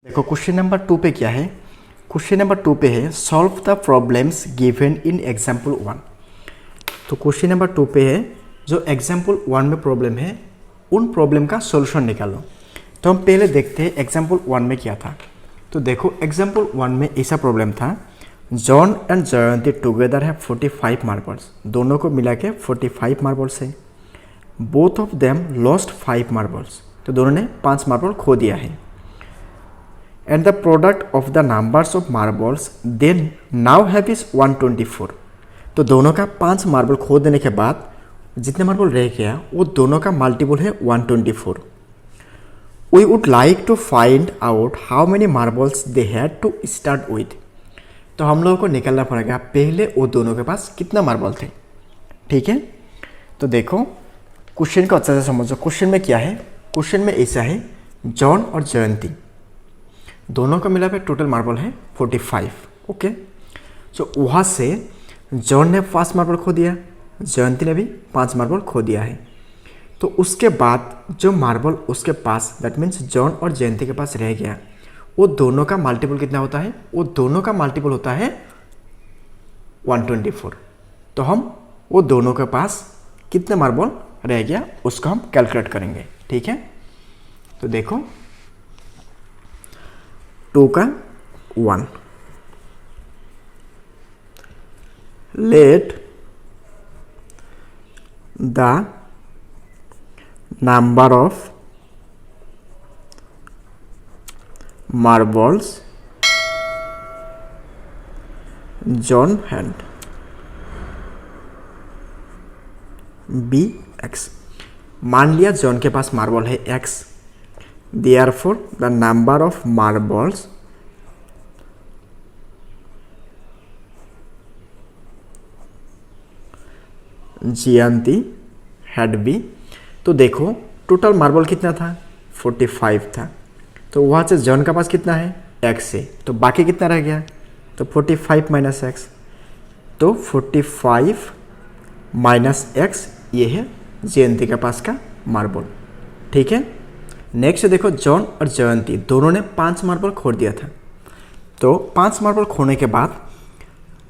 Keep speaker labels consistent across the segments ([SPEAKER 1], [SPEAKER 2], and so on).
[SPEAKER 1] देखो question number 2 पे क्या है। क्वेश्चन नंबर 2 पे है solve the problems given in example 1। तो क्वेश्चन नंबर 2 पे है जो एग्जाम्पल 1 में प्रॉब्लम है उन प्रॉब्लम का सॉल्यूशन निकालो। तो हम पहले देखते हैं एग्जाम्पल 1 में क्या था। तो देखो एग्जाम्पल 1 में ऐसा प्रॉब्लम था, जॉन एंड जयंती टुगेदर है 45 मार्बल्स, दोनों को मिला के 45 मार्बल्स है। Both of them lost 5 marbles, तो दोनों ने 5 मार्बल खो दिया है। And the product of the numbers of marbles then now have is 124। तो दोनों का 5 मार्बल खो देने के बाद जितने मार्बल रह गया वो दोनों का मल्टीपल है 124। We would like to find out how many marbles they had to start with। तो हम लोगों को निकालना पड़ेगा पहले वो दोनों के पास कितना मार्बल थे। ठीक है, तो देखो क्वेश्चन को अच्छे से समझो। क्वेश्चन में क्या है, क्वेश्चन में ऐसा है जॉन और जयंती दोनों का मिला पे टोटल मार्बल है 45। ओके, सो वहाँ से जॉन ने 5 मार्बल खो दिया, जयंती ने भी 5 मार्बल खो दिया है। तो उसके बाद जो मार्बल उसके पास दैट मीन्स जॉन और जयंती के पास रह गया वो दोनों का मल्टीपल कितना होता है, वो दोनों का मल्टीपल होता है 124। तो हम वो दोनों के पास कितने मार्बल रह गया उसका हम कैलकुलेट करेंगे। ठीक है, तो देखो 2 का 1, let the number of marbles John had be x. मान लिया जॉन के पास मार्बल है x, therefore the number of marbles Jayanti had B। तो देखो टोटल मार्बल कितना था 45 था, तो वहाँ से जॉन का पास कितना है x है, तो बाकी कितना रह गया, तो 45 माइनस एक्स, तो 45 माइनस एक्स ये है जयंती के पास का मार्बल। ठीक है, नेक्स्ट देखो जॉन और जयंती दोनों ने 5 मार्बल खो दिया था। तो 5 मार्बल खोने के बाद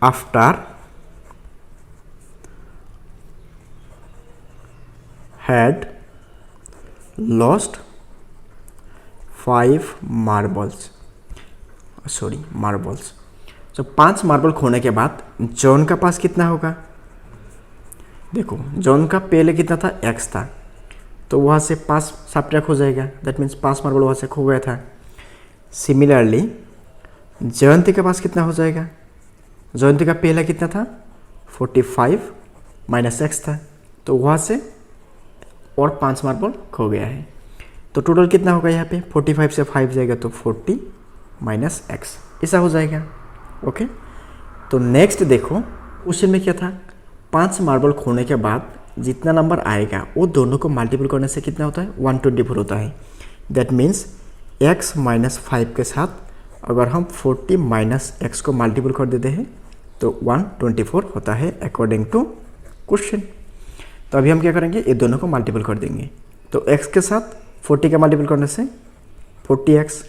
[SPEAKER 1] आफ्टर हैड लॉस्ट 5 मार्बल्स, तो 5 मार्बल खोने के बाद जॉन का पास कितना होगा। देखो जॉन का पहले कितना था एक्स था, तो वहाँ से 5 सब्ट्रैक्ट हो जाएगा, दैट मीन्स 5 मार्बल वहाँ से खो गया था। सिमिलरली जयंती के पास कितना हो जाएगा, जयंती का पहला कितना था 45 माइनस एक्स था, तो वहाँ से और 5 मार्बल खो गया है। तो टोटल कितना होगा यहाँ पे 45 से 5 जाएगा तो 40 माइनस एक्स, ऐसा हो जाएगा। ओके, तो नेक्स्ट देखो क्वेश्चन में क्या था, 5 मार्बल खोने के बाद जितना नंबर आएगा वो दोनों को मल्टीपल करने से कितना होता है 124 होता है। दैट मीन्स x माइनस 5 के साथ अगर हम 40 माइनस एक्स को मल्टीपल कर देते हैं तो 124 होता है अकॉर्डिंग टू क्वेश्चन। तो अभी हम क्या करेंगे, ये दोनों को मल्टीपल कर देंगे। तो x के साथ 40 का मल्टीपल करने से 40x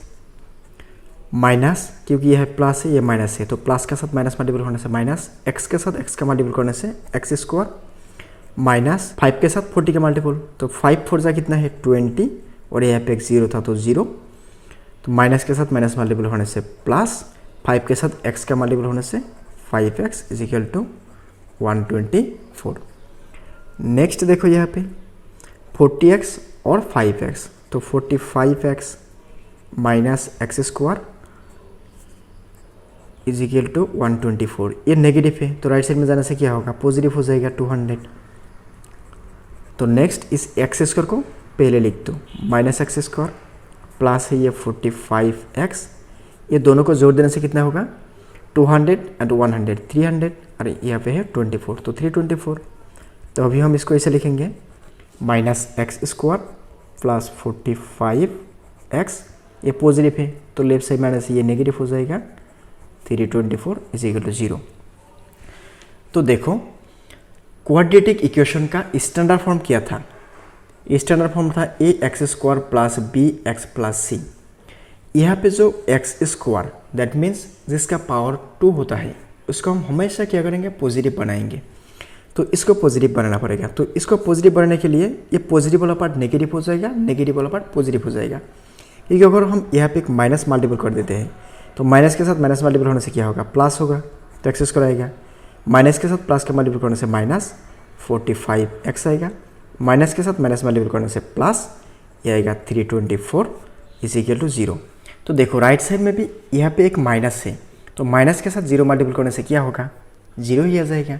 [SPEAKER 1] माइनस, क्योंकि यह प्लस है ये माइनस है, तो प्लस के साथ माइनस मल्टीपल करने से माइनस, x के साथ x का मल्टीपल करने से एक्स स्क्वायर माइनस 5 के साथ 40 का मल्टीपल, तो 5 4 जा कितना है 20, और यहाँ पे एक 0 था तो 0, तो माइनस के साथ माइनस मल्टीपल होने से प्लस, 5 के साथ x का मल्टीपल होने से 5x is equal to 124। Next देखो यहाँ पे 40x और 5x, तो 45x minus x square is equal to 124। ये नेगेटिव है तो राइट साइड में जाने से क्या होगा पॉजिटिव हो जाएगा 200। तो नेक्स्ट इस एक्स स्क्वायर को पहले लिख दो, माइनस एक्स स्क्वायर प्लस है ये 45x, ये दोनों को जोड़ देने से कितना होगा 200 एंड 100 300, अरे यहाँ पे है 24 तो 324। तो अभी हम इसको ऐसे लिखेंगे minus x square plus 45x, ये पॉजिटिव है तो लेफ्ट साइड माइनस ये नेगेटिव हो जाएगा 324 इज इक्वल टू 0। तो देखो क्वाड्रेटिक इक्वेशन का स्टैंडर्ड फॉर्म क्या था, स्टैंडर्ड फॉर्म था a x square plus b x plus c. यहाँ पे जो एक्स स्क्वायर दैट मीन्स जिसका पावर 2 होता है उसको हम हमेशा क्या करेंगे, पॉजिटिव बनाएंगे। तो इसको पॉजिटिव बनाना पड़ेगा। तो इसको पॉजिटिव बनाने के लिए ये पॉजिटिव वाला पार्ट नेगेटिव हो जाएगा, नेगेटिव वाला पार्ट पॉजिटिव हो जाएगा। क्योंकि अगर हम यहाँ पे एक माइनस मल्टीपल कर देते हैं तो माइनस के साथ माइनस मल्टीपल होने से क्या होगा, प्लस होगा, तो एक्स स्क्वायर आएगा। माइनस के साथ प्लस का मल्टीपल करने से माइनस 45x आएगा। माइनस के साथ माइनस मल्टीपल करने से प्लस ये आएगा 324 इज इक्वल टू 0। तो देखो राइट साइड में भी यहाँ पे एक माइनस है, तो माइनस के साथ 0 मल्टीपल करने से क्या होगा, 0 ही आ जाएगा।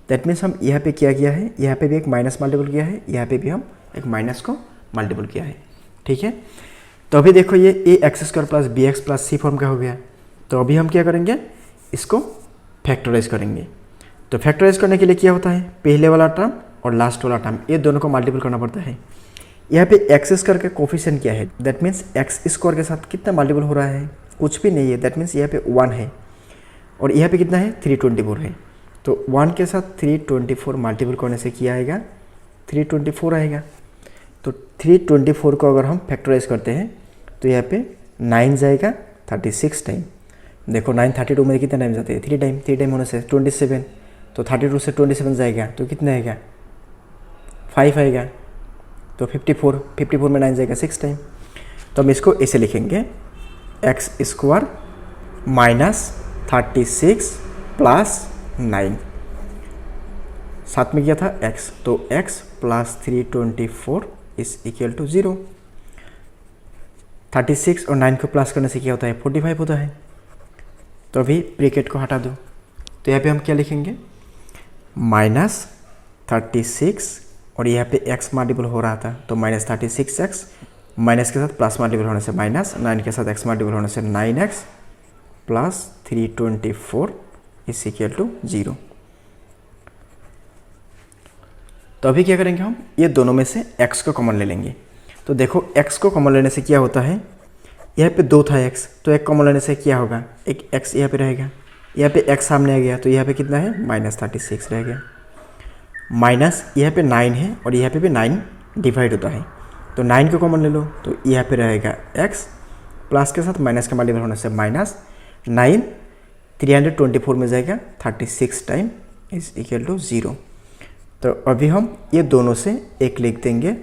[SPEAKER 1] दैट मीन्स हम यहाँ पे क्या किया है, यहाँ पे भी एक माइनस मल्टीपल किया है, यहाँ पे भी हम एक माइनस को मल्टीपल किया है। ठीक है, तो अभी देखो ये a x square plus b x plus c form का हो गया। तो अभी हम क्या करेंगे, इसको फैक्टराइज करेंगे। तो फैक्टराइज करने के लिए क्या होता है, पहले वाला टर्म और लास्ट वाला टर्म ये दोनों को मल्टीपल करना पड़ता है। यहाँ पे एक्स स्क्वायर का कोफिशिएंट क्या है, दैट मीन्स एक्स स्क्वायर के साथ कितना मल्टीपल हो रहा है, कुछ भी नहीं है। दैट मीन्स यहाँ पे 1 है और यहाँ पे कितना है, 324 है। तो 1 के साथ 324 मल्टीपल करने से क्या आएगा, 324 आएगा। तो 324 को अगर हम फैक्टराइज करते हैं तो यहाँ पे 9 जाएगा 36 टाइम। देखो 9 32 में कितना टाइम जाते हैं, 3 टाइम। 3 टाइम होने से 27, तो 32 से 27 जाएगा तो कितना आएगा, 5 आएगा। तो 54 में 9 जाएगा 6 टाइम। तो हम इसको ऐसे लिखेंगे, एक्स स्क्वायर माइनस 36 प्लस 9, साथ में क्या था x, तो x plus 324 is equal to 0। 36 और 9 को प्लस करने से क्या होता है, 45 होता है। तो अभी ब्रैकेट को हटा दो, तो यहाँ पे हम क्या लिखेंगे, माइनस 36 और यहाँ पे x मल्टीपल हो रहा था तो माइनस 36x, माइनस के साथ प्लस मल्टीपल होने से माइनस, 9 के साथ x मल्टीपल होने से 9x plus 324 is equal to 0। तो अभी क्या करेंगे, हम ये दोनों में से x को कॉमन ले लेंगे। तो देखो x को कॉमन लेने से क्या होता है, यहाँ पे 2 था x, तो एक कॉमन लेने से क्या होगा, एक x यहाँ पे रहेगा, यहाँ पे x सामने आ गया तो यहाँ पे कितना है, माइनस 36 रह गया। माइनस यहाँ पे 9 है और यहाँ पे भी 9 डिवाइड होता है, तो 9 को कॉमन ले लो तो यहाँ पे रहेगा x प्लस के साथ माइनस का मल्टीपल होने से माइनस 9 324 में जाएगा 36 टाइम इज इक्वल टू 0। तो अभी हम ये दोनों से एक लिख देंगे,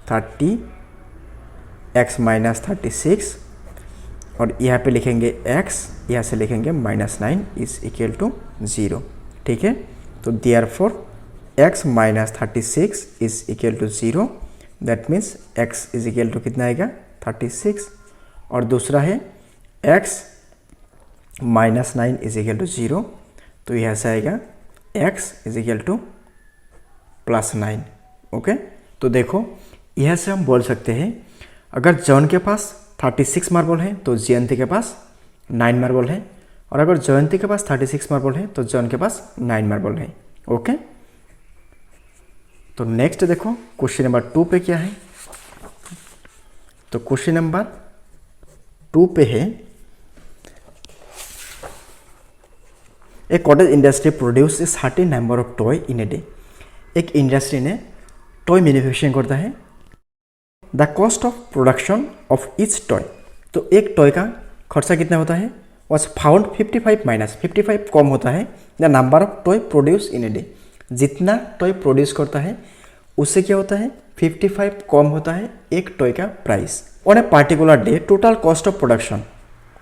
[SPEAKER 1] 30x माइनस 36 और यहाँ पे लिखेंगे x, यहाँ से लिखेंगे माइनस 9 इज इक्वल टू 0। ठीक है, तो therefore x minus 36 is equal to 0, that means x is equal to कितना आएगा, 36। और दूसरा है x minus 9 is equal to 0, तो यहाँ से आएगा x is equal to plus 9। Okay, तो देखो यहाँ से हम बोल सकते हैं, अगर जॉन के पास 36 मार्बल है तो जयंती के पास 9 मार्बल है, और अगर जयंती के पास 36 मार्बल है तो जॉन के पास 9 मार्बल है। ओके, तो नेक्स्ट देखो क्वेश्चन नंबर 2 पे क्या है। तो क्वेश्चन नंबर 2 पे है, a cottage industry produce a certain number of toy in a day. एक इंडस्ट्री ने टॉय मैन्युफैक्चरिंग करता है। The cost of production of each toy, तो एक टॉय का खर्चा कितना होता है, वॉज फाउंड 55 माइनस 55 कम होता है the number of toy produce in a day. जितना टॉय प्रोड्यूस करता है उससे क्या होता है, 55 कम होता है एक टॉय का price. On A particular day total cost of production,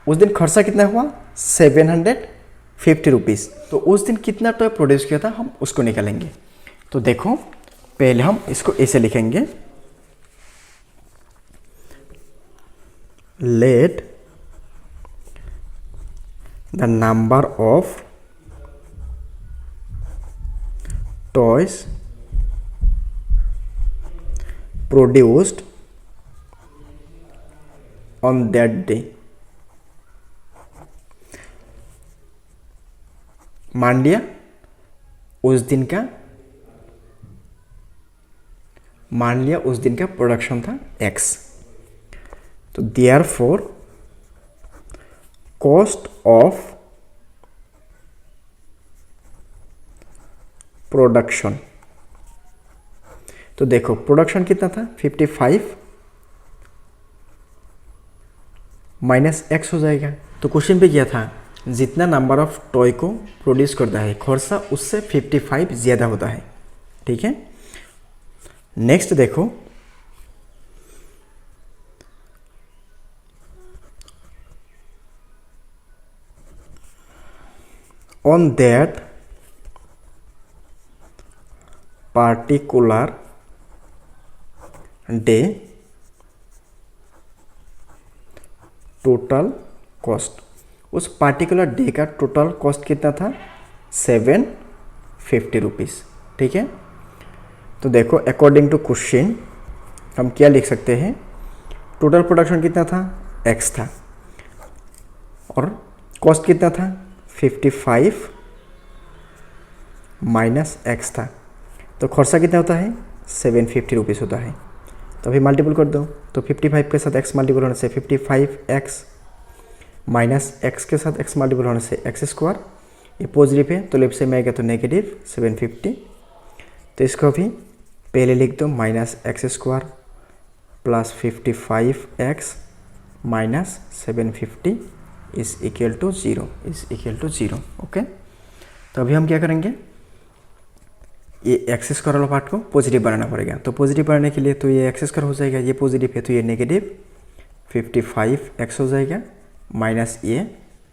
[SPEAKER 1] उस दिन खर्चा कितना हुआ, 750 रुपीज़। तो उस दिन कितना टॉय प्रोड्यूस किया था हम उसको निकालेंगे। तो देखो पहले हम इसको ऐसे लिखेंगे, late the number of toys produced on that day. मान लिया उस दिन का प्रोडक्शन था x, तो देयरफॉर कॉस्ट ऑफ प्रोडक्शन, तो देखो प्रोडक्शन कितना था 55 माइनस एक्स हो जाएगा। तो क्वेश्चन पे क्या था, जितना नंबर ऑफ टॉय को प्रोड्यूस करता है खर्चा उससे 55 ज़्यादा होता है। ठीक है, नेक्स्ट देखो, on that particular day total cost, उस पार्टिकुलर डे का टोटल कॉस्ट कितना था, 750 रुपीज़। ठीक है, तो देखो अकॉर्डिंग टू क्वेश्चन हम क्या लिख सकते हैं, टोटल प्रोडक्शन कितना था, एक्स था, और कॉस्ट कितना था, 55 माइनस एक्स था, तो खर्चा कितना होता है, 750 रुपीज़ होता है। तो अभी मल्टीपल कर दो, तो 55 के साथ एक्स मल्टीपल होने से 55x माइनस एक्स के साथ एक्स मल्टीपल होने से एक्स स्क्वायर, ये पॉजिटिव है तो लेफ्ट साइड में आएगा तो नेगेटिव 750। तो इसको भी पहले लिख दो, minus x square plus 55x minus 750 is equal to 0 okay. तो अभी हम क्या करेंगे, ये एक्स स्क्वायर वाला पार्ट को पॉजिटिव बनाना पड़ेगा। तो पॉजिटिव बनाने के लिए तो ये एक्स स्क्वायर हो जाएगा, ये पॉजिटिव है तो ये नेगेटिव 55x हो जाएगा, माइनस ये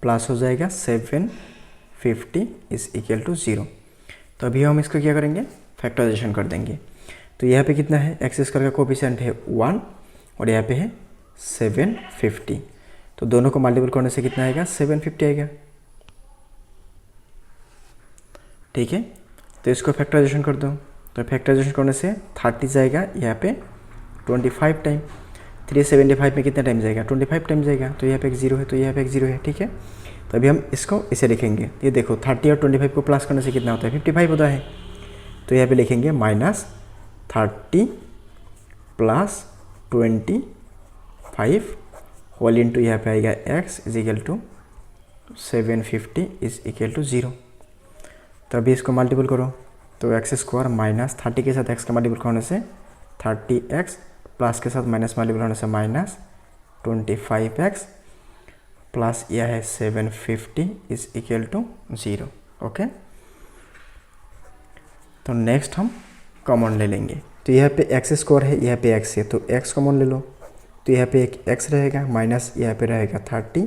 [SPEAKER 1] प्लस हो जाएगा 750 इज इक्वल टू 0। तो अभी हम इसको क्या करेंगे, फैक्टराइजेशन कर देंगे। तो यहाँ पे कितना है, एक्स स्क्वायर का कोफिशिएंट है 1 और यहाँ पे है 750, तो दोनों को मल्टीपल करने से कितना आएगा, 750 आएगा। ठीक है, तो इसको फैक्टराइजेशन कर दो, तो फैक्टराइजेशन करने से 30 जाएगा यहाँ पे 25 टाइम, 375 में कितना टाइम जाएगा, 25 टाइम जाएगा, तो यहाँ पे एक 0 है तो यहाँ पे एक 0 है। ठीक है, तो अभी हम इसको इसे लिखेंगे, ये देखो 30 और 25 को प्लस करने से कितना होता है, 55 होता है। तो यहाँ पे लिखेंगे माइनस 30 प्लस 25 होल इंटू यहाँ पे आएगा x is equal to 750 is equal to 0। तो अभी इसको मल्टीपल करो, तो एक्स स्क्वायर माइनस 30 के साथ एक्स का मल्टीपल होने से 30x प्लस के साथ माइनस मल्टीपल होने से माइनस 25x प्लस यह है 750 इज इक्वल टू 0 ओके। तो नेक्स्ट हम कॉमन ले लेंगे, तो यहाँ पे एक्स स्क्वायर है, यहाँ पे x है, तो x कॉमन ले लो, तो यहाँ पे एक x रहेगा, माइनस यहाँ पे रहेगा 30,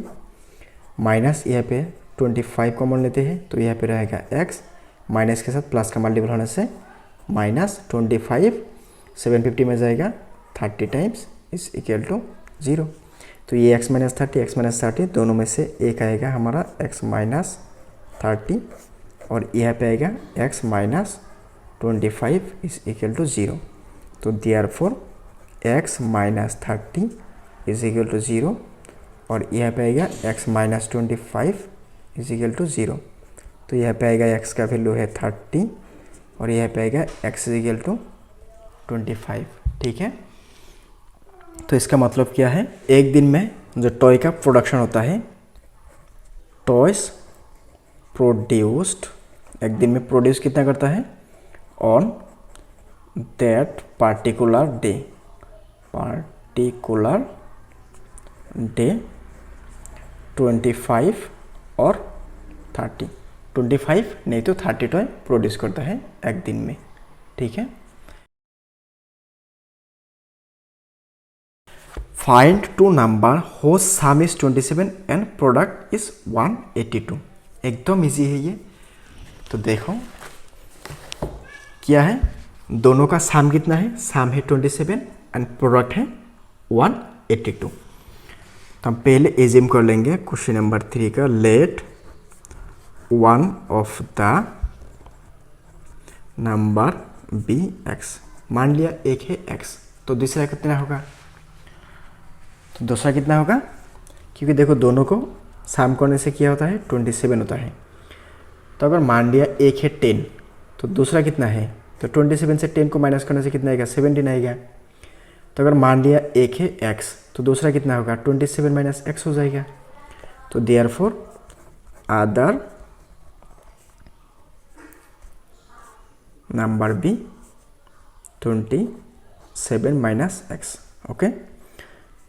[SPEAKER 1] माइनस यहाँ पे 25 कॉमन लेते हैं, तो यहाँ पे रहेगा x, माइनस के साथ प्लस का मल्टीपल होने से माइनस 25, 750 में जाएगा 30 टाइम्स इज इक्वल टू 0। तो ये x माइनस 30 दोनों में से एक आएगा हमारा x माइनस 30 और यहाँ पे आएगा x minus 25 is equal to 0। तो therefore x minus 30 is equal to 0 और यहाँ पे आएगा x minus 25 is equal to 0। तो यहाँ पे आएगा x का वैल्यू है 30 और यहाँ पे आएगा x इज इक्वल टू 25। ठीक है, तो इसका मतलब क्या है, एक दिन में जो टॉय का प्रोडक्शन होता है, टॉयज प्रोड्यूस्ड, एक दिन में प्रोड्यूस कितना करता है, ऑन दैट पार्टिकुलर डे 25 और 30, 25 नहीं तो 30 टॉय प्रोड्यूस करता है एक दिन में। ठीक है, find two number whose sum is 27 and product is 182। एकदम इजी है ये। तो देखो क्या है, दोनों का सम कितना है, सम है 27 एंड प्रोडक्ट है 182। तो हम पहले एज्यूम कर लेंगे क्वेश्चन नंबर 3 का, let one of the number be x. मान लिया एक है एक्स, तो दूसरा कितना होगा, तो दूसरा कितना होगा, क्योंकि देखो दोनों को सम करने से क्या होता है, 27 होता है। तो अगर मान लिया एक है 10, तो दूसरा कितना है, तो 27 से 10 को माइनस करने से कितना आएगा, 17 आएगा। तो अगर मान लिया एक है x, तो दूसरा कितना होगा, 27 माइनस x हो जाएगा। तो therefore other number be 27 minus x okay.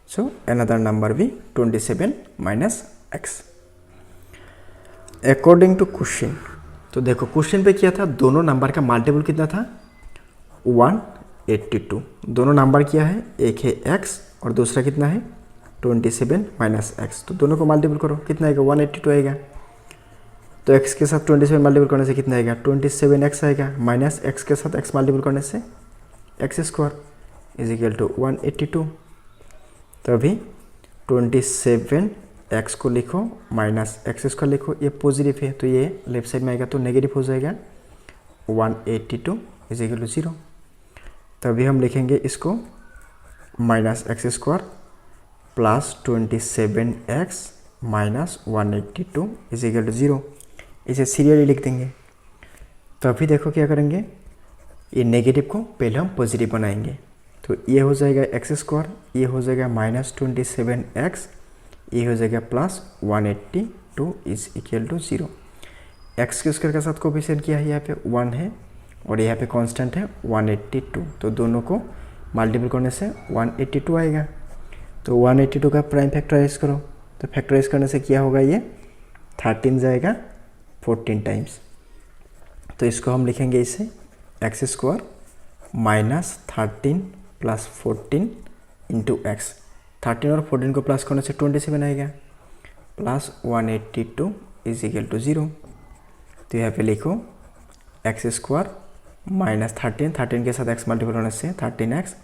[SPEAKER 1] So another number भी 27 minus x according to question. तो देखो क्वेश्चन पे क्या था, दोनों नंबर का मल्टीपल कितना था 182। दोनों नंबर क्या है, एक है x और दूसरा कितना है 27 माइनस एक्स। तो दोनों को मल्टीपल करो, कितना आएगा 182 आएगा। तो x के साथ 27 मल्टीपल करने से कितना आएगा 27x आएगा, माइनस x के साथ x मल्टीपल करने से x square is equal to 182। तो अभी 27x को लिखो माइनस एक्स स्क्वायर लिखो, ये पॉजिटिव है तो ये लेफ्ट साइड में आएगा तो नेगेटिव हो जाएगा 182 इज इक्वल टू 0। तभी हम लिखेंगे इसको minus x square plus 27x minus 182 is equal to 0। इसे सीरियली लिख देंगे। तो अभी देखो क्या करेंगे, ये नेगेटिव को पहले हम पॉजिटिव बनाएंगे। तो ये हो जाएगा एक्स स्क्वायर, ये हो जाएगा माइनस 27x, ये हो जाएगा plus 182 is equal to 0। X के स्क्वायर के साथ कोफिशिएंट क्या है, यहाँ पे 1 है और यहाँ पे कांस्टेंट है 182। तो दोनों को मल्टीपल करने से 182 आएगा। तो 182 का प्राइम फैक्टराइज करो, तो फैक्टराइज करने से क्या होगा, ये 13 जाएगा 14 टाइम्स। तो इसको हम लिखेंगे इसे x square minus 13 plus 14 into x. 13 और 14 को प्लस करने से 27 आएगा प्लस 182 इज इक्वल टू 0। तो यहाँ पे लिखो एक्स स्क्वायर माइनस 13 के साथ एक्स मल्टीपल करने से 13x,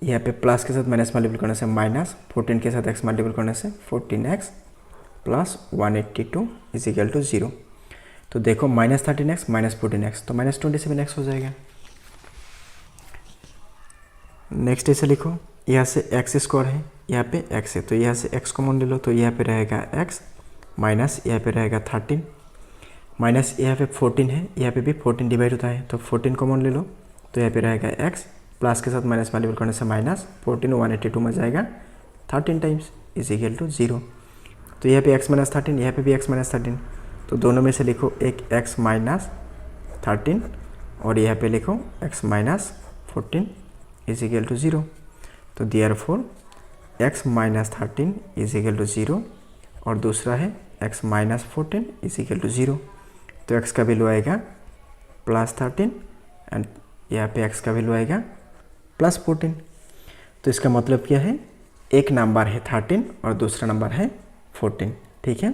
[SPEAKER 1] यहाँ पे प्लस के साथ माइनस मल्टीपल करने से माइनस, 14 के साथ एक्स मल्टीपल करने से 14x plus 182 is equal to 0। तो देखो माइनस 13x माइनस 14x तो माइनस 27x हो जाएगा। नेक्स्ट ऐसे लिखो, यहाँ से एक्स स्क्वायर है, यहाँ पे x है तो यहाँ से x कॉमन ले लो, तो यहाँ पे रहेगा x माइनस यहाँ पे रहेगा 13 माइनस यहाँ पे 14 है, यहाँ पे भी 14 डिवाइड होता है तो 14 कॉमन ले लो, तो यहाँ पे रहेगा x प्लस के साथ माइनस मल्टीपल करने से माइनस 14 182 में जाएगा 13 टाइम्स इज इक्वल टू 0। तो यहाँ पे x माइनस 13, यहाँ पे भी x माइनस 13, तो दोनों में से लिखो एक x माइनस 13 और यहाँ पे लिखो x minus 14 is equal to 0। तो therefore x minus 13 is equal to 0 और दूसरा है x minus 14 is equal to 0। तो x का वैल्यू आएगा प्लस 13 एंड यहाँ पे x का वैल्यू आएगा प्लस 14। तो इसका मतलब क्या है, एक नंबर है 13 और दूसरा नंबर है 14, ठीक है।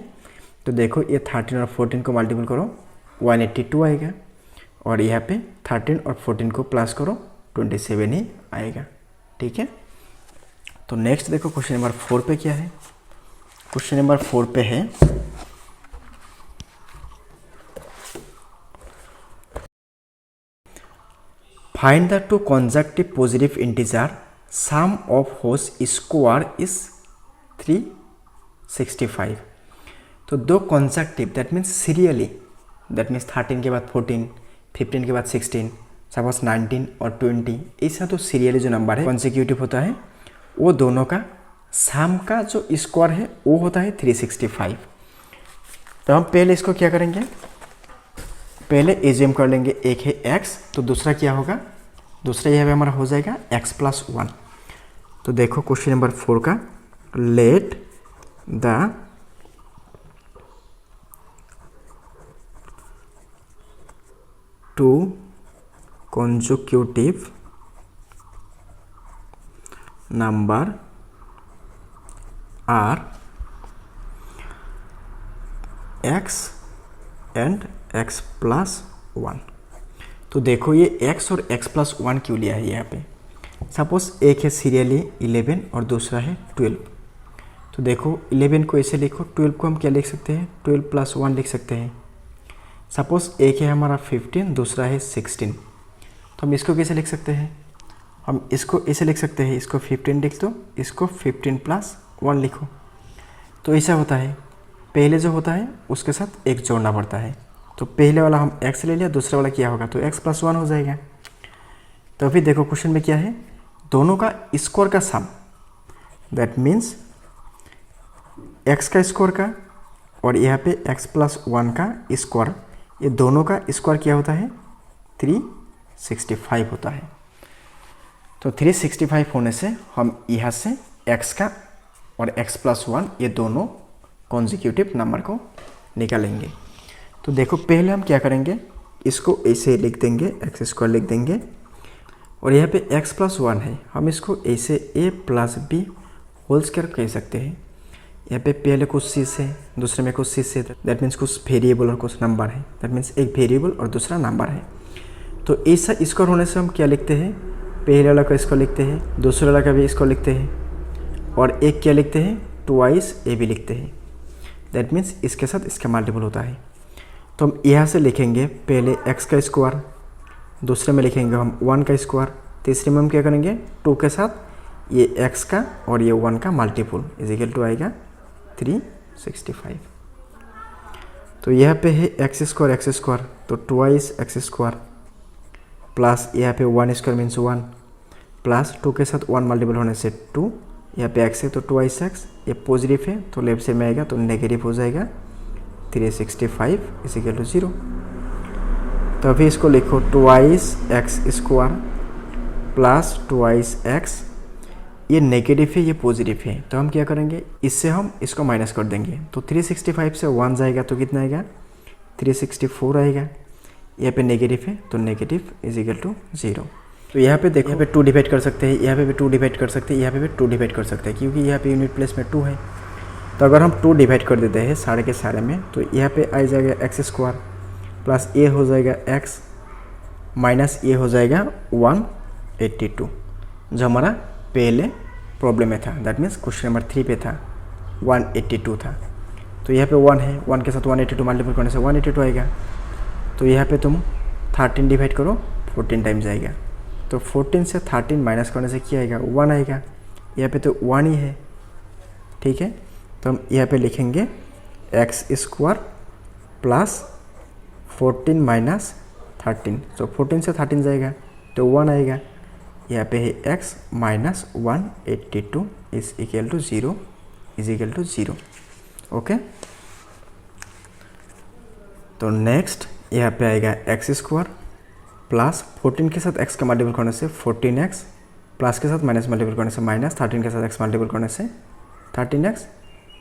[SPEAKER 1] तो देखो ये 13 और 14 को मल्टीपल करो 182 आएगा और यहाँ पे 13 और 14 को प्लस करो 27 ही आएगा, ठीक है। तो नेक्स्ट देखो क्वेश्चन नंबर 4 पे क्या है। क्वेश्चन नंबर 4 पे है find the two consecutive positive integer sum of whose square is 365। तो दो consecutive that means serially, that means 13 के बाद 14, 15 के बाद 16, सपोज 19 और 20, ऐसा तो सीरियली जो नंबर है कॉन्सिक्यूटिव होता है, वो दोनों का सम का जो स्क्वायर है वो होता है 365। तो हम पहले इसको क्या करेंगे, पहले एज्यूम कर लेंगे एक है x तो दूसरा क्या होगा, दूसरा यह हमारा हो जाएगा x प्लस 1। तो देखो क्वेश्चन नंबर 4 का, let the two consecutive number are x and x plus 1। तो देखो ये x और x प्लस 1 क्यों लिया है यहाँ पे, सपोज एक है सीरियली 11 और दूसरा है 12। तो देखो 11 को ऐसे लिखो, 12 को हम क्या लिख सकते हैं 12 प्लस 1 लिख सकते हैं। सपोज एक है हमारा 15, दूसरा है 16, तो हम इसको कैसे लिख सकते हैं, हम इसको ऐसे लिख सकते हैं, इसको 15 लिख दो, इसको 15 प्लस 1 लिखो। तो ऐसा होता है, पहले जो होता है उसके साथ एक जोड़ना पड़ता है। तो पहले वाला हम x ले लिया, दूसरा वाला क्या होगा तो x प्लस 1 हो जाएगा। तो अभी देखो क्वेश्चन में क्या है, दोनों का स्क्वायर का सम, दैट मीन्स x का स्क्वायर का और यहाँ पे x प्लस 1 का स्क्वायर, ये दोनों का स्क्वायर क्या होता है 365 होता है। तो 365 होने से हम यहाँ से x का और x प्लस 1 ये दोनों कॉन्जिक्यूटिव नंबर को निकालेंगे। तो देखो पहले हम क्या करेंगे, इसको ऐसे लिख देंगे, एक्स स्क्वायर लिख देंगे, और यहाँ पे x प्लस 1 है, हम इसको ऐसे a plus b whole square कह सकते हैं। यहाँ पे पहले कुछ सी से, दूसरे में कुछ सी से, दैट मीन्स कुछ वेरिएबल और कुछ नंबर है, दैट मीन्स एक वेरिएबल और दूसरा नंबर है। तो ऐसा स्क्वायर होने से हम क्या लिखते हैं, पहले वाला का इसको लिखते हैं, दूसरे वाला का भी इसको लिखते हैं, और एक क्या लिखते हैं, ट्वाइस ए भी लिखते हैं, दैट मीन्स इसके साथ इसका मल्टीपल होता है। तो हम यहाँ से लिखेंगे पहले x का स्क्वायर, दूसरे में लिखेंगे हम 1 का स्क्वायर, तीसरे में हम क्या करेंगे 2 के साथ ये x का और ये 1 का मल्टीपल इज इक्वल टू आएगा 365। तो यहाँ पे है x स्क्वायर, तो ट्वाइस एक्स स्क्वायर प्लस यहाँ पे 1 स्क्वायर मीन्स 1 प्लस 2 के साथ 1 मल्टीपल होने से 2, यहाँ पे x है तो ट्वाइस एक्स, ये पॉजिटिव है तो लेफ्ट साइड में आएगा तो नेगेटिव हो जाएगा 365 इज इक्वल टू 0। तो अभी इसको लिखो twice x square plus twice x, ये नेगेटिव है ये पॉजिटिव है, तो हम क्या करेंगे इससे हम इसको माइनस कर देंगे। तो 365 से 1 जाएगा तो कितना आएगा 364 आएगा, यहाँ पे नेगेटिव है तो नेगेटिव इज इक्वल टू 0। तो यहाँ पे देखो, यहाँ पे 2 डिवाइड कर सकते हैं, यहाँ पे भी 2 डिवाइड कर सकते हैं, यहाँ पे भी 2 डिवाइड कर सकते हैं, क्योंकि यहाँ पे यूनिट प्लेस में 2 है। तो अगर हम 2 डिवाइड कर देते हैं सारे के सारे में, तो यहाँ पे आ जाएगा एक्स स्क्वायर प्लस ए हो जाएगा x माइनस ए हो जाएगा 182, जो हमारा पहले प्रॉब्लम में था, दैट मीन्स क्वेश्चन नंबर 3 पे था 182 था। तो यहाँ पे 1 है, 1 के साथ 182 मल्टीपल करने से 182 आएगा। तो यहाँ पे तुम 13 डिवाइड करो 14 टाइम्स आएगा, तो 14 से 13 माइनस करने से क्या आएगा 1 आएगा, यहाँ पे तो 1 ही है, ठीक है। तो हम यहाँ पे लिखेंगे एक्स स्क्वायर प्लस 14 माइनस 13, तो 14 से 13 जाएगा तो 1 आएगा, यहाँ पे है x minus 182 is equal to 0 is equal to 0। Okay, तो नेक्स्ट यहाँ पे आएगा एक्स स्क्वायर प्लस 14 के साथ x का मल्टीपल करने से 14x प्लस के साथ माइनस मल्टीपल करने से माइनस 13 के साथ x मल्टीपल करने से 13x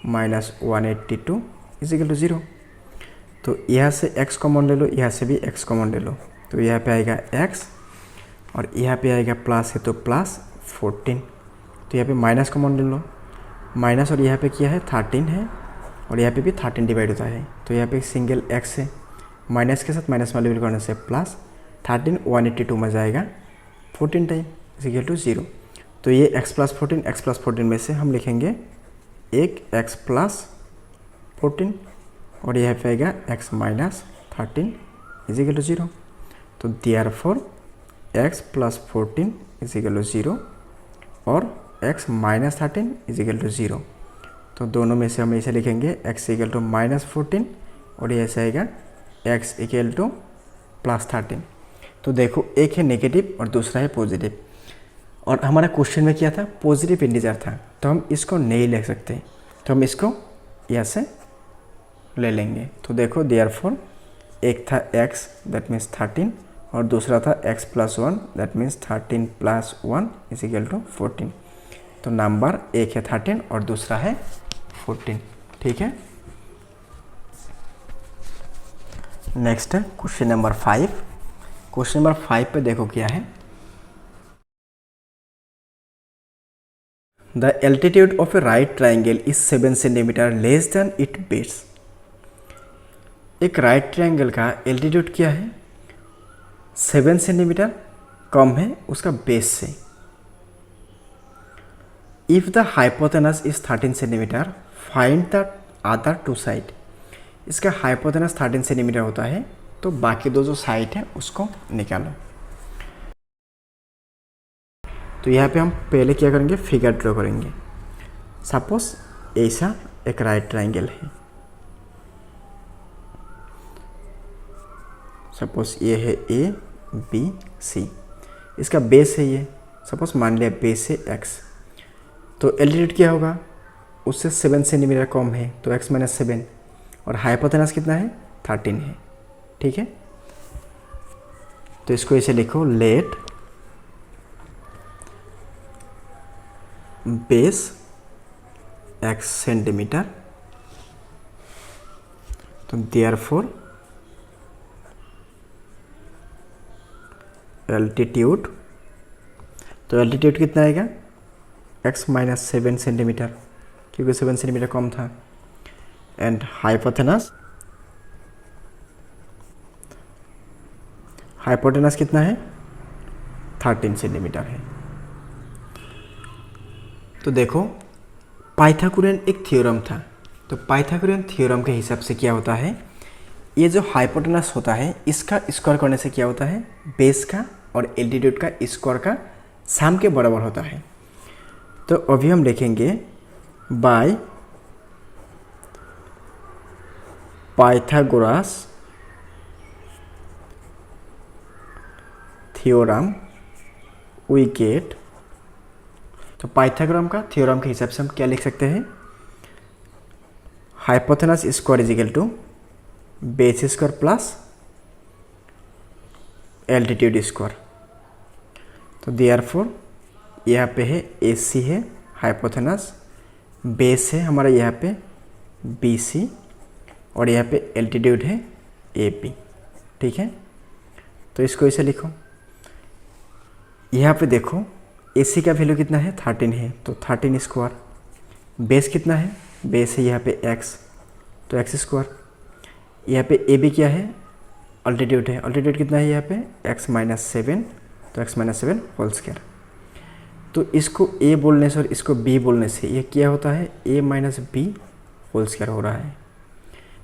[SPEAKER 1] minus 182 is equal to 0। तो यहाँ से x कॉमन ले लो, यहाँ से भी x कॉमन ले लो, तो यहाँ पे आएगा x और यहाँ पे आएगा प्लस है तो प्लस 14, तो यहाँ पे माइनस कॉमन ले लो, माइनस और यहाँ पे क्या है 13 है और यहाँ पे भी 13 डिवाइड होता है, तो यहाँ पे सिंगल x है, माइनस के साथ माइनस मल्टीपल करने से प्लस 13 182 में जाएगा 14 टाइम इज इक्वल टू 0। तो ये x प्लस 14 में से हम लिखेंगे एक x प्लस 14 और यहाँ पे आएगा x minus 13 is equal to 0। तो therefore x plus 14 is equal to 0 और x minus 13 is equal to 0। तो दोनों में से हम ऐसे लिखेंगे x इक्वल टू माइनस 14 और ये ऐसे आएगा x इक्वल टू प्लस 13। तो देखो एक है नेगेटिव और दूसरा है पॉजिटिव, और हमारा क्वेश्चन में क्या था पॉजिटिव इंटीजर था, तो हम इसको नहीं लिख सकते, तो हम इसको यहाँ से ले लेंगे। तो देखो देयरफॉर एक था x दैट मीन्स 13 और दूसरा था x plus 1 that means 13 plus 1 is equal to 14। तो नंबर एक है 13 और दूसरा है 14, ठीक है। नेक्स्ट है क्वेश्चन नंबर 5। क्वेश्चन नंबर 5 पे देखो क्या है, the altitude of a right triangle is 7 centimetre less than it base. एक राइट ट्राइंगल का एल्टीट्यूड क्या है 7 सेंटीमीटर कम है उसका बेस से। If the hypotenuse is 13 centimetre find the other two side. इसका हाइपोटेनस 13 सेंटीमीटर होता है, तो बाकी दो जो साइड है उसको निकालो। तो यहाँ पे हम पहले क्या करेंगे फिगर ड्रॉ करेंगे। सपोज ऐसा एक राइट ट्राइंगल है, सपोज ये है ए बी सी, इसका बेस है ये, सपोज मान लिया बेस है x, तो एल्टीट्यूड क्या होगा उससे 7 सेंटीमीटर कम है तो x माइनस 7 और हाइपोटेनस कितना है 13 है, ठीक है। तो इसको ऐसे लिखो लेट बेस x सेंटीमीटर, तो देयरफॉर एल्टीट्यूड, तो एल्टीट्यूड कितना आएगा x माइनस 7 सेंटीमीटर, क्योंकि 7 सेंटीमीटर कम था। एंड हाइपोटेनस, हाइपोटेनस कितना है 13 सेंटीमीटर है। तो देखो पाइथागोरियन एक थ्योरम था, तो पाइथागोरियन थ्योरम के हिसाब से क्या होता है, ये जो हाइपोटेनस होता है इसका स्क्वायर करने से क्या होता है, बेस का और एल्टीट्यूड का स्क्वायर का सम के बराबर होता है। तो अभी हम लिखेंगे by Pythagoras theorem we get, तो पाइथागोरम का थ्योरम के हिसाब से हम क्या लिख सकते हैं, hypotenuse square is equal to base square plus altitude square. तो देयरफॉर यहाँ पे है AC है हाइपोथेनस, बेस है हमारा यहाँ पे BC, और यहाँ पे एल्टीट्यूड है AP। ठीक है, तो इसको ऐसे लिखो। यहाँ पे देखो AC का वैल्यू कितना है 13 है, तो 13 स्क्वायर। बेस कितना है, बेस है यहाँ पे x, तो x स्क्वायर। यहाँ पे AB क्या है, अल्टीट्यूड है, अल्टीट्यूड कितना है यहाँ पे x माइनस 7, तो x माइनस 7 होल स्क्वायर। तो इसको A बोलने से और इसको B बोलने से ये क्या होता है, A minus B whole square हो रहा है।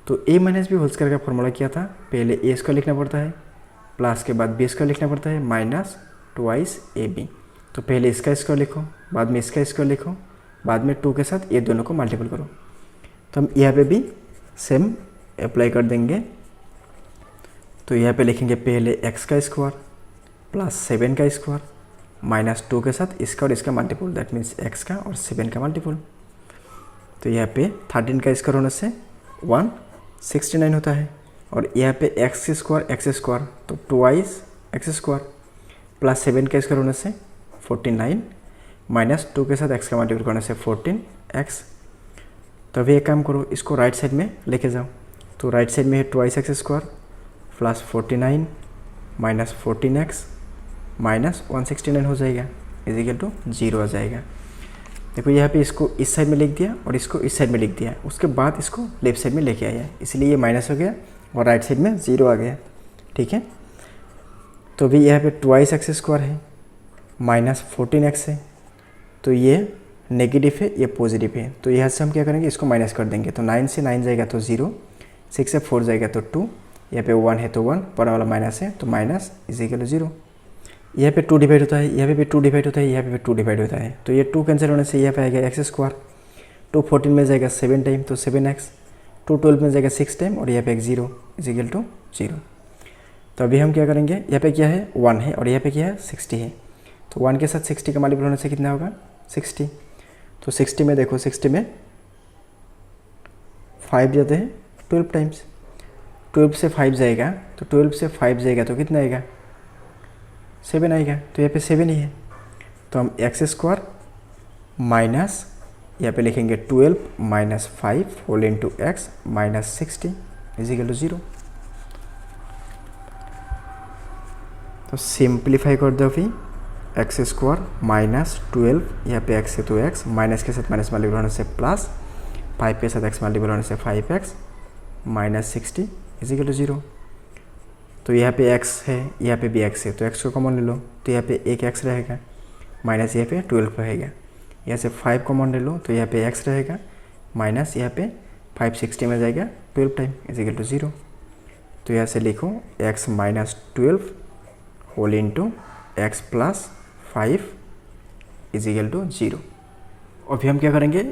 [SPEAKER 1] तो A minus B whole square का फॉर्मूला क्या था, पहले A स्क्वायर लिखना पड़ता है, प्लस के बाद B स्क्वायर लिखना पड़ता है, माइनस ट्वाइस AB। तो पहले इसका स्क्वायर लिखो, बाद में इसका स्क्वायर लिखो, बाद में 2 के साथ ये दोनों को मल्टीपल करो। तो हम यहाँ पे भी सेम अप्लाई कर देंगे। तो यहाँ पे लिखेंगे पहले x का स्क्वायर प्लस 7 का स्क्वायर माइनस 2 के साथ इसका और इसका मल्टीपल, दैट मीन्स x का और 7 का मल्टीपल। तो यहाँ पे 13 का स्क्वायर होने से 169 होता है, और यहाँ पे x स्क्वायर तो ट्वाइस x स्क्वायर प्लस 7 का स्क्वायर होने से 49 माइनस 2 के साथ x का मल्टीपल करने से 14x। तो अभी एक काम करो, इसको राइट साइड में लेके जाओ। तो राइट साइड में है twice x square plus 49 minus 14x minus 169 हो जाएगा, इज इक्वल टू 0 आ जाएगा। देखो यहाँ पे इसको इस साइड में लिख दिया और इसको इस साइड में लिख दिया, उसके बाद इसको लेफ्ट साइड में लेके आया, इसलिए ये माइनस हो गया और राइट साइड में 0 आ गया। ठीक है, तो भी यहाँ पे ट्वाइस x स्क्वायर है माइनस 14x है, तो ये नेगेटिव है, ये पॉजिटिव है। तो यहाँ से हम क्या करेंगे, इसको माइनस कर देंगे। तो 9 से 9 जाएगा तो 0, 6 से 4 जाएगा तो 2, यहाँ पे 1 है तो 1, बड़ा वाला माइनस है तो माइनस इज इक्वल टू 0। यहाँ पे 2 डिवाइड होता है, यहाँ पे भी 2 डिवाइड होता है, यहाँ पे भी 2 डिवाइड होता है। तो ये 2 कैंसिल होने से यहाँ पे आएगा x स्क्वायर, 2 14 में जाएगा 7 टाइम तो 7x, 2 12 में जाएगा 6 टाइम और यहाँ पे 0 इज इक्वल टू 0। तो अभी हम क्या करेंगे, यहाँ पे क्या है 1 है और यहाँ पे क्या है 60 है, तो 1 के साथ 60 का मल्टीपल होने से कितना होगा 60। तो 60 में देखो, 60 में 5 जाते हैं 12 टाइम्स, 12 से 5 जाएगा तो 12 से 5 जाएगा तो कितना आएगा 7 आएगा, तो यहाँ पे 7 ही है। तो हम x स्क्वायर माइनस यहाँ पे लिखेंगे 12 minus 5 whole into x minus 60 is equal to 0। तो सिंप्लीफाई कर दो अभी, एक्स स्क्वायर माइनस 12, यहाँ पे x है तो x, माइनस के साथ माइनस मल्टीपल होने से प्लस, 5 के साथ x मल्टीपल होने से 5x minus 60 is equal to 0। तो यहाँ पे x है, यहाँ पे भी x है, तो x को कॉमन ले लो, तो यहाँ पे एक x रहेगा, माइनस यहाँ पे 12 रहेगा। यहाँ से 5 कॉमन ले लो, तो यहाँ पे x रहेगा, माइनस यहाँ पे 560 में जाएगा 12 टाइम इज इक्वल टू 0। तो यहाँ से लिखो x minus 12 whole into x plus 5 is equal to 0। और फिर हम क्या करेंगे,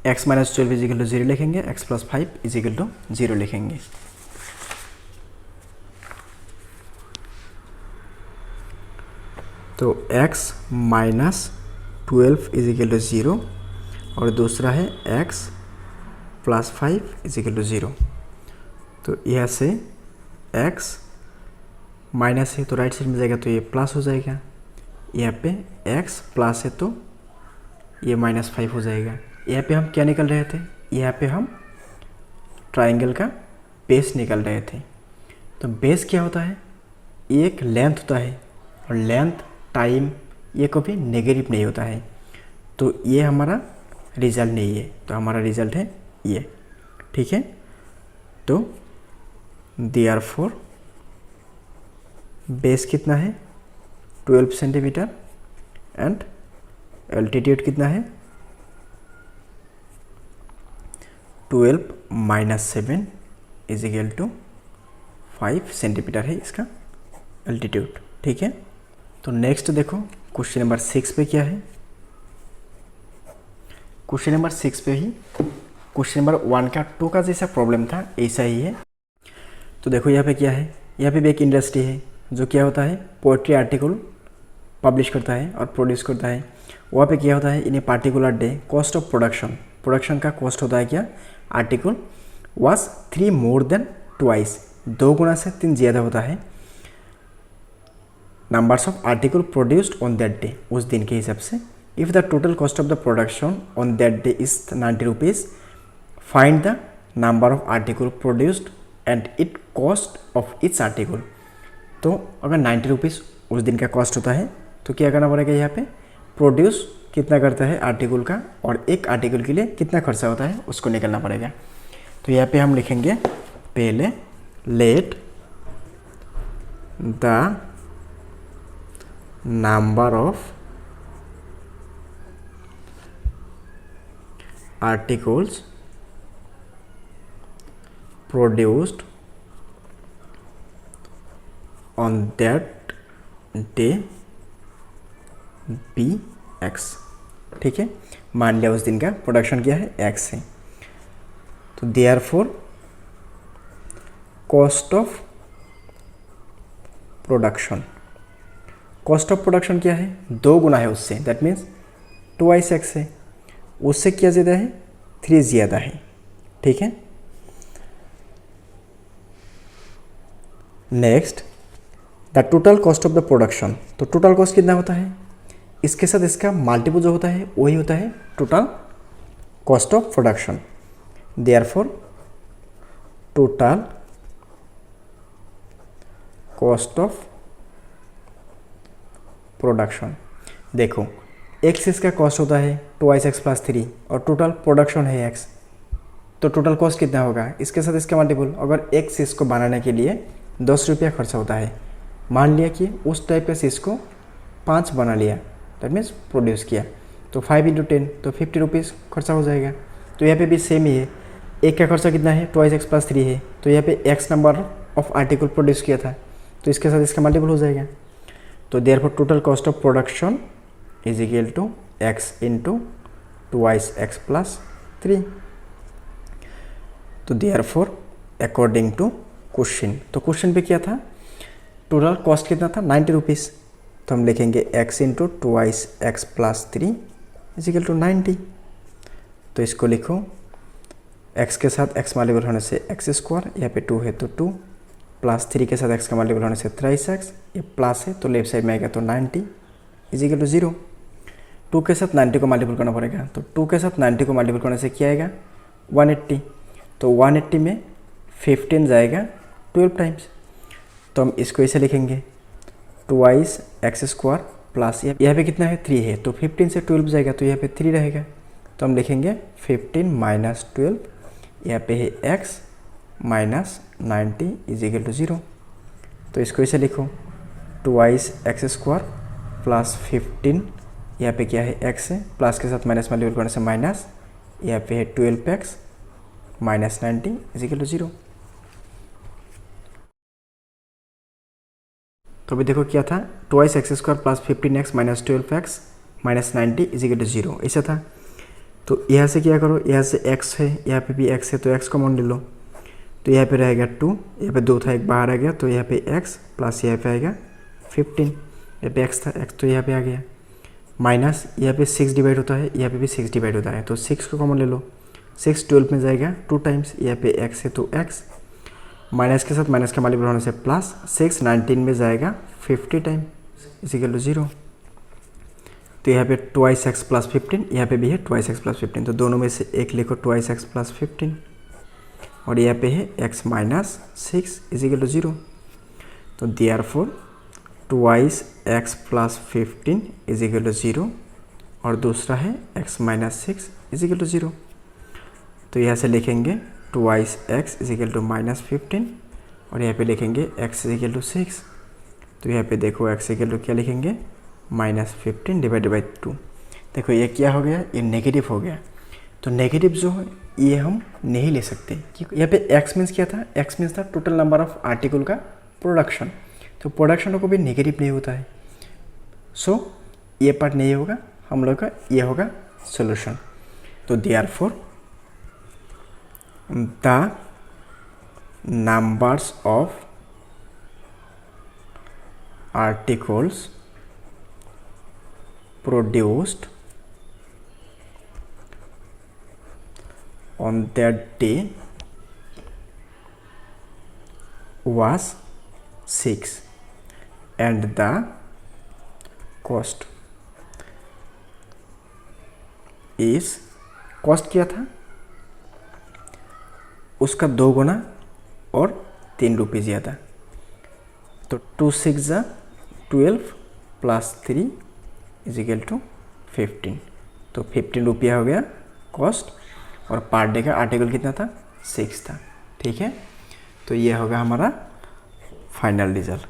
[SPEAKER 1] x minus 12 is equal to 0 लिखेंगे, x plus 5 is equal to 0 लिखेंगे। तो x minus 12 is equal to 0 और दूसरा है x plus 5 is equal to 0। तो यहाँ से x माइनस है तो राइट साइड में जाएगा तो ये प्लस हो जाएगा, यहाँ पे x प्लस है तो ये -5 हो जाएगा। यहाँ पे हम क्या निकल रहे थे, यहाँ पे हम ट्राइंगल का बेस निकल रहे थे। तो बेस क्या होता है, एक लेंथ होता है और लेंथ टाइम ये कभी नेगेटिव नहीं होता है। तो ये हमारा रिजल्ट नहीं है, तो हमारा रिजल्ट है ये, ठीक है। तो देयरफॉर बेस कितना है 12 सेंटीमीटर एंड एल्टीट्यूड कितना है 12 - 7 = 5 सेंटीमीटर है इसका एल्टीट्यूड, ठीक है। तो नेक्स्ट देखो क्वेश्चन नंबर 6 पे क्या है। क्वेश्चन नंबर 6 पे ही क्वेश्चन नंबर 1 का 2 का जैसा प्रॉब्लम था ऐसा ही है। तो देखो यहाँ पे क्या है, यहाँ पे भी एक इंडस्ट्री है जो क्या होता है पोएट्री आर्टिकल पब्लिश करता है और प्रोड्यूस करता है। वहाँ पे क्या होता है, in a particular day cost of production का कॉस्ट होता है क्या, article was 3 more than twice, 2 गुना से 3 ज़्यादा होता है numbers of article produced on that day, उस दिन के हिसाब से। If the total cost of the production on that day is 90 rupees, find the number of article produced and it cost of its article. तो अगर 90 rupees उस दिन का कॉस्ट होता है तो क्या करना पड़ेगा, यहाँ पे प्रोड्यूस कितना करता है आर्टिकल का और एक आर्टिकल के लिए कितना खर्चा होता है उसको निकलना पड़ेगा। तो यहाँ पे हम लिखेंगे पहले let the number of articles produced on that day be x, ठीक है। मान लिया उस दिन का प्रोडक्शन क्या है एक्स है। तो देयरफॉर कॉस्ट ऑफ प्रोडक्शन क्या है 2 गुना है उससे, दैट मीन्स 2x एक्स है, उससे क्या ज़्यादा है 3 ज़्यादा है, ठीक है। Next the total cost of the production, तो टोटल कॉस्ट कितना होता है, इसके साथ इसका मल्टीपल जो होता है वही होता है total cost of production. Therefore total cost of production, देखो एक्स इसका कॉस्ट होता है 2x + 3 और टोटल प्रोडक्शन है x, तो टोटल कॉस्ट कितना होगा, इसके साथ इसका मल्टीपल। अगर एक चीज़ को बनाने के लिए 10 रुपया खर्चा होता है, मान लिया कि उस टाइप का चीज़ को 5 बना लिया, दैट मीन्स प्रोड्यूस किया, तो 5 × 10 तो 50 रुपीज़ खर्चा हो जाएगा। तो यहाँ पे भी सेम ही है, एक का खर्चा कितना है 2x + 3 है, तो यहाँ पे x number of article produce किया था, तो इसके साथ इसका मल्टीपल हो जाएगा। तो therefore total cost of production = x × 2x + 3। तो देयरफॉर अकॉर्डिंग टू क्वेश्चन, तो क्वेश्चन पे क्या था, टोटल कॉस्ट कितना था 90 रुपीज़, तो हम लिखेंगे x × 2x + 3 = 90। तो इसको लिखो x के साथ x मल्टीपल होने से x², यहाँ पे 2 है तो 2, + 3 के साथ x का मल्टीपल होने से 3x, ये प्लस है तो लेफ्ट साइड में आएगा तो 90 = 0। 2 के साथ 90 को मल्टीपल करना पड़ेगा, तो 2 के साथ 90 को मल्टीपल करने से क्या आएगा 180, तो 180 में 15 जाएगा 12 टाइम्स, तो हम इसको ऐसे लिखेंगे 2x² प्लस यहाँ पे कितना है 3 है, तो 15 से 12 जाएगा तो यहाँ पे 3 रहेगा, तो हम लिखेंगे 15 - 12, यहाँ पे है x - 90 = 0। तो इसको ऐसे लिखो 2x² प्लस 15, यहाँ पे क्या है x है, प्लस के साथ माइनस मल्टीपल करने से माइनस, यहाँ पे है 12x - 90 = 0। तो अभी देखो क्या था 2x² प्लस 15x - 12x - 90 = 0 ऐसा था। तो यहाँ से क्या करो, यहाँ से x है, यहाँ पे भी x है, तो x कॉमन ले लो, तो यहाँ पे रहेगा 2, यहाँ पे 2 था एक बाहर आ गया, तो यहाँ पे x प्लस यहाँ पे आएगा 15, यहाँ पे x था, x तो यहाँ पे आ गया, माइनस यहाँ पे 6 डिवाइड होता है, यहाँ पे भी 6 डिवाइड होता है, तो 6 को कॉमन ले लो, 6 12 में जाएगा 2 टाइम्स, यहाँ पे x है तो x, माइनस के साथ माइनस का मल्टीपल होने से प्लस, 6 19 में जाएगा 50 टाइम = 0। तो यहाँ पे 2x प्लस 15, यहाँ पे भी है 2x प्लस 15, तो दोनों में से एक लिखो 2x प्लस 15, और यहाँ पे है x माइनस 6 इजिकल टू 0। तो therefore 2x plus 15 is equal to 0, और दूसरा है x माइनस 6 इजिकल टू 0। तो यहाँ से लिखेंगे 2x इजिकल टू माइनस 15, और यहाँ पे लिखेंगे x इजिकल टू 6। तो यहाँ पे देखो x इजिकल टू क्या लिखेंगे, माइनस 15 डिवाइडेड बाई 2। देखो ये क्या हो गया, ये नेगेटिव हो गया। तो नेगेटिव जो है ये हम नहीं ले सकते, क्योंकि यहाँ पे x मीन्स क्या था, x मीन्स था टोटल नंबर ऑफ आर्टिकल का प्रोडक्शन। तो प्रोडक्शन को भी नेगेटिव नहीं होता है, सो ये पार्ट नहीं होगा, हम लोग का ये होगा सोल्यूशन। तो therefore the numbers of articles produced on that day was 6 and the cost is, cost क्या था, उसका 2 गुना और 3 रुपये ज़्यादा। तो 2 6 12 प्लस 3 इजिकल टू 15। तो 15 रुपया हो गया कॉस्ट, और पर डे का आर्टिकल कितना था, 6 था। ठीक है, तो ये होगा हमारा फाइनल रिजल्ट।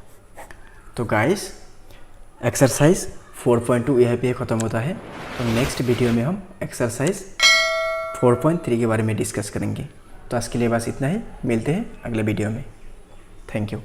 [SPEAKER 1] तो गाइस एक्सरसाइज 4.2 यहाँ पे ख़त्म होता है। तो नेक्स्ट वीडियो में हम एक्सरसाइज 4.3 के बारे में डिस्कस करेंगे। तो आज के लिए बस इतना ही, मिलते हैं अगले वीडियो में। Thank you.